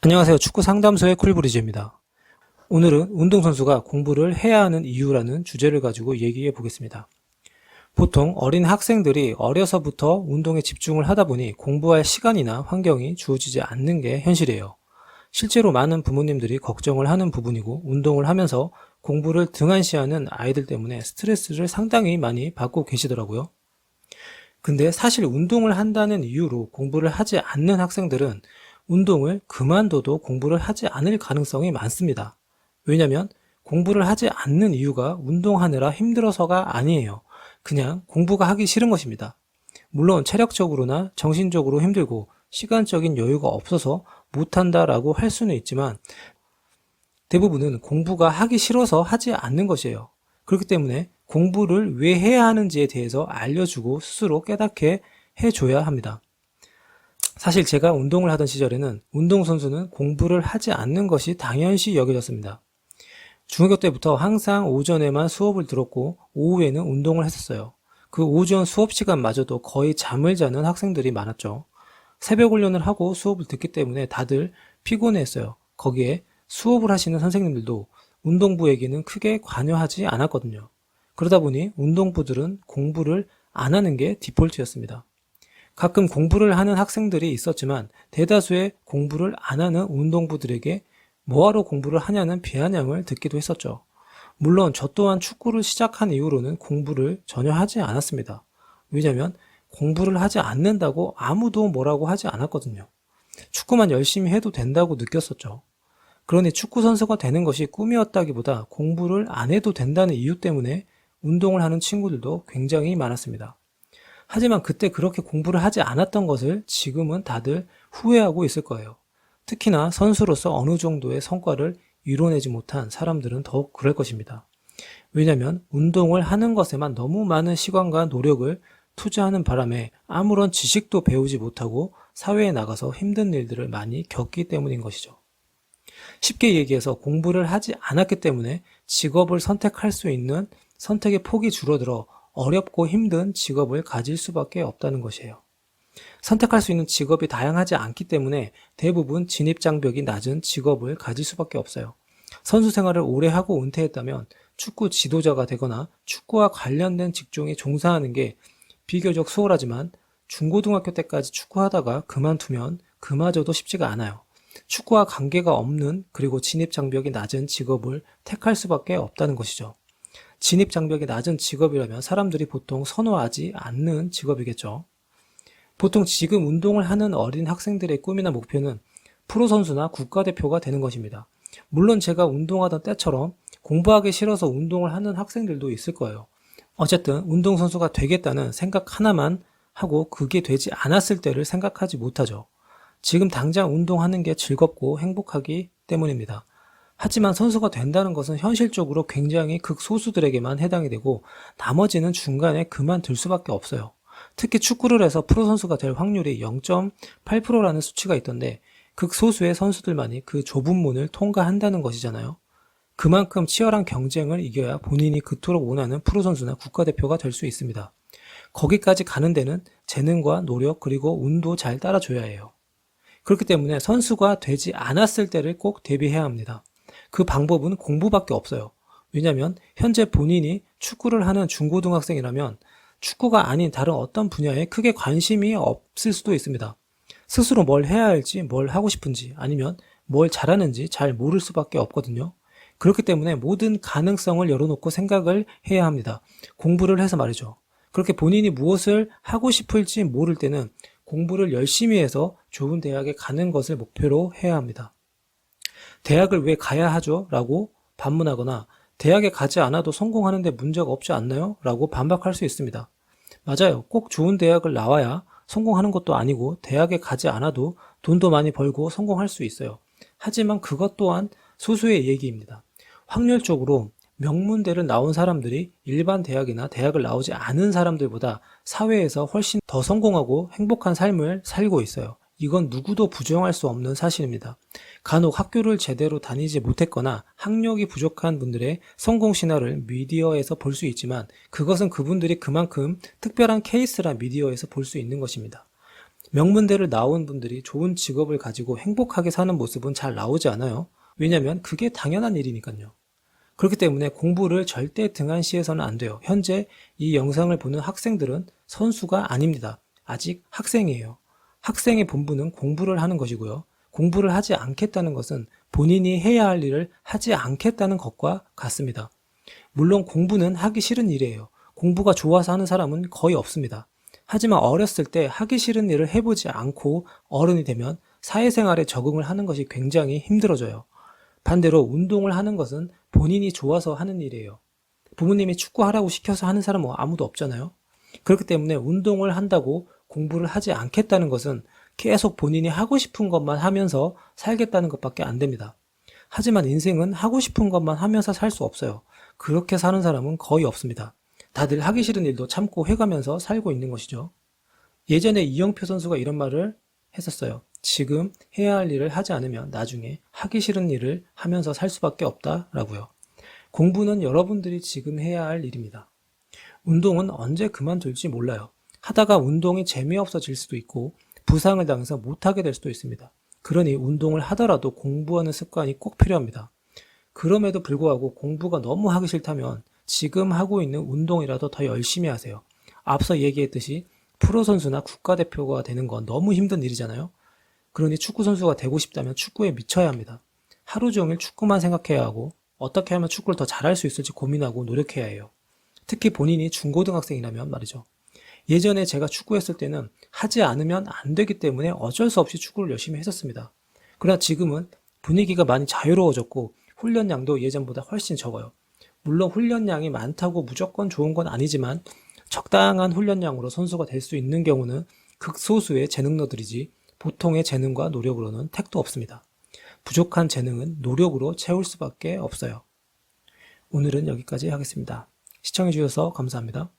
안녕하세요. 축구 상담소의 쿨브리즈입니다. 오늘은 운동선수가 공부를 해야 하는 이유라는 주제를 가지고 얘기해 보겠습니다. 보통 어린 학생들이 어려서부터 운동에 집중을 하다 보니 공부할 시간이나 환경이 주어지지 않는 게 현실이에요. 실제로 많은 부모님들이 걱정을 하는 부분이고, 운동을 하면서 공부를 등한시하는 아이들 때문에 스트레스를 상당히 많이 받고 계시더라고요. 근데 사실 운동을 한다는 이유로 공부를 하지 않는 학생들은 운동을 그만둬도 공부를 하지 않을 가능성이 많습니다. 왜냐면 공부를 하지 않는 이유가 운동하느라 힘들어서가 아니에요. 그냥 공부가 하기 싫은 것입니다. 물론 체력적으로나 정신적으로 힘들고 시간적인 여유가 없어서 못한다라고 할 수는 있지만, 대부분은 공부가 하기 싫어서 하지 않는 것이에요. 그렇기 때문에 공부를 왜 해야 하는지에 대해서 알려주고 스스로 깨닫게 해줘야 합니다. 사실 제가 운동을 하던 시절에는 운동선수는 공부를 하지 않는 것이 당연시 여겨졌습니다. 중학교 때부터 항상 오전에만 수업을 들었고 오후에는 운동을 했었어요. 그 오전 수업 시간마저도 거의 잠을 자는 학생들이 많았죠. 새벽 훈련을 하고 수업을 듣기 때문에 다들 피곤해했어요. 거기에 수업을 하시는 선생님들도 운동부에게는 크게 관여하지 않았거든요. 그러다 보니 운동부들은 공부를 안 하는 게 디폴트였습니다. 가끔 공부를 하는 학생들이 있었지만 대다수의 공부를 안 하는 운동부들에게 뭐하러 공부를 하냐는 비아냥을 듣기도 했었죠. 물론 저 또한 축구를 시작한 이후로는 공부를 전혀 하지 않았습니다. 왜냐하면 공부를 하지 않는다고 아무도 뭐라고 하지 않았거든요. 축구만 열심히 해도 된다고 느꼈었죠. 그러니 축구 선수가 되는 것이 꿈이었다기보다 공부를 안 해도 된다는 이유 때문에 운동을 하는 친구들도 굉장히 많았습니다. 하지만 그때 그렇게 공부를 하지 않았던 것을 지금은 다들 후회하고 있을 거예요. 특히나 선수로서 어느 정도의 성과를 이뤄내지 못한 사람들은 더욱 그럴 것입니다. 왜냐하면 운동을 하는 것에만 너무 많은 시간과 노력을 투자하는 바람에 아무런 지식도 배우지 못하고 사회에 나가서 힘든 일들을 많이 겪기 때문인 것이죠. 쉽게 얘기해서 공부를 하지 않았기 때문에 직업을 선택할 수 있는 선택의 폭이 줄어들어 어렵고 힘든 직업을 가질 수밖에 없다는 것이에요. 선택할 수 있는 직업이 다양하지 않기 때문에 대부분 진입장벽이 낮은 직업을 가질 수밖에 없어요. 선수 생활을 오래 하고 은퇴했다면 축구 지도자가 되거나 축구와 관련된 직종에 종사하는 게 비교적 수월하지만, 중고등학교 때까지 축구하다가 그만두면 그마저도 쉽지가 않아요. 축구와 관계가 없는, 그리고 진입장벽이 낮은 직업을 택할 수밖에 없다는 것이죠. 진입장벽이 낮은 직업이라면 사람들이 보통 선호하지 않는 직업이겠죠. 보통 지금 운동을 하는 어린 학생들의 꿈이나 목표는 프로 선수나 국가대표가 되는 것입니다. 물론 제가 운동하던 때처럼 공부하기 싫어서 운동을 하는 학생들도 있을 거예요. 어쨌든 운동선수가 되겠다는 생각 하나만 하고 그게 되지 않았을 때를 생각하지 못하죠. 지금 당장 운동하는 게 즐겁고 행복하기 때문입니다. 하지만 선수가 된다는 것은 현실적으로 굉장히 극소수들에게만 해당이 되고, 나머지는 중간에 그만둘 수밖에 없어요. 특히 축구를 해서 프로 선수가 될 확률이 0.8%라는 수치가 있던데, 극소수의 선수들만이 그 좁은 문을 통과한다는 것이잖아요. 그만큼 치열한 경쟁을 이겨야 본인이 그토록 원하는 프로 선수나 국가대표가 될 수 있습니다. 거기까지 가는 데는 재능과 노력, 그리고 운도 잘 따라줘야 해요. 그렇기 때문에 선수가 되지 않았을 때를 꼭 대비해야 합니다. 그 방법은 공부밖에 없어요. 왜냐하면 현재 본인이 축구를 하는 중고등학생이라면 축구가 아닌 다른 어떤 분야에 크게 관심이 없을 수도 있습니다. 스스로 뭘 해야 할지, 뭘 하고 싶은지, 아니면 뭘 잘하는지 잘 모를 수밖에 없거든요. 그렇기 때문에 모든 가능성을 열어놓고 생각을 해야 합니다. 공부를 해서 말이죠. 그렇게 본인이 무엇을 하고 싶을지 모를 때는 공부를 열심히 해서 좋은 대학에 가는 것을 목표로 해야 합니다. 대학을 왜 가야 하죠? 라고 반문하거나 대학에 가지 않아도 성공하는데 문제가 없지 않나요? 라고 반박할 수 있습니다. 맞아요. 꼭 좋은 대학을 나와야 성공하는 것도 아니고 대학에 가지 않아도 돈도 많이 벌고 성공할 수 있어요. 하지만 그것 또한 소수의 얘기입니다. 확률적으로 명문대를 나온 사람들이 일반 대학이나 대학을 나오지 않은 사람들보다 사회에서 훨씬 더 성공하고 행복한 삶을 살고 있어요. 이건 누구도 부정할 수 없는 사실입니다. 간혹 학교를 제대로 다니지 못했거나 학력이 부족한 분들의 성공 신화를 미디어에서 볼 수 있지만, 그것은 그분들이 그만큼 특별한 케이스라 미디어에서 볼 수 있는 것입니다. 명문대를 나온 분들이 좋은 직업을 가지고 행복하게 사는 모습은 잘 나오지 않아요. 왜냐면 그게 당연한 일이니까요. 그렇기 때문에 공부를 절대 등한시해서는 안 돼요. 현재 이 영상을 보는 학생들은 선수가 아닙니다. 아직 학생이에요. 학생의 본분은 공부를 하는 것이고요. 공부를 하지 않겠다는 것은 본인이 해야 할 일을 하지 않겠다는 것과 같습니다. 물론 공부는 하기 싫은 일이에요. 공부가 좋아서 하는 사람은 거의 없습니다. 하지만 어렸을 때 하기 싫은 일을 해보지 않고 어른이 되면 사회생활에 적응을 하는 것이 굉장히 힘들어져요. 반대로 운동을 하는 것은 본인이 좋아서 하는 일이에요. 부모님이 축구하라고 시켜서 하는 사람은 아무도 없잖아요. 그렇기 때문에 운동을 한다고 공부를 하지 않겠다는 것은 계속 본인이 하고 싶은 것만 하면서 살겠다는 것밖에 안 됩니다. 하지만 인생은 하고 싶은 것만 하면서 살 수 없어요. 그렇게 사는 사람은 거의 없습니다. 다들 하기 싫은 일도 참고 해가면서 살고 있는 것이죠. 예전에 이영표 선수가 이런 말을 했었어요. 지금 해야 할 일을 하지 않으면 나중에 하기 싫은 일을 하면서 살 수밖에 없다라고요. 공부는 여러분들이 지금 해야 할 일입니다. 운동은 언제 그만둘지 몰라요. 하다가 운동이 재미없어질 수도 있고 부상을 당해서 못하게 될 수도 있습니다. 그러니 운동을 하더라도 공부하는 습관이 꼭 필요합니다. 그럼에도 불구하고 공부가 너무 하기 싫다면 지금 하고 있는 운동이라도 더 열심히 하세요. 앞서 얘기했듯이 프로 선수나 국가대표가 되는 건 너무 힘든 일이잖아요. 그러니 축구 선수가 되고 싶다면 축구에 미쳐야 합니다. 하루 종일 축구만 생각해야 하고 어떻게 하면 축구를 더 잘할 수 있을지 고민하고 노력해야 해요. 특히 본인이 중고등학생이라면 말이죠. 예전에 제가 축구했을 때는 하지 않으면 안 되기 때문에 어쩔 수 없이 축구를 열심히 했었습니다. 그러나 지금은 분위기가 많이 자유로워졌고 훈련량도 예전보다 훨씬 적어요. 물론 훈련량이 많다고 무조건 좋은 건 아니지만 적당한 훈련량으로 선수가 될 수 있는 경우는 극소수의 재능러들이지 보통의 재능과 노력으로는 택도 없습니다. 부족한 재능은 노력으로 채울 수밖에 없어요. 오늘은 여기까지 하겠습니다. 시청해주셔서 감사합니다.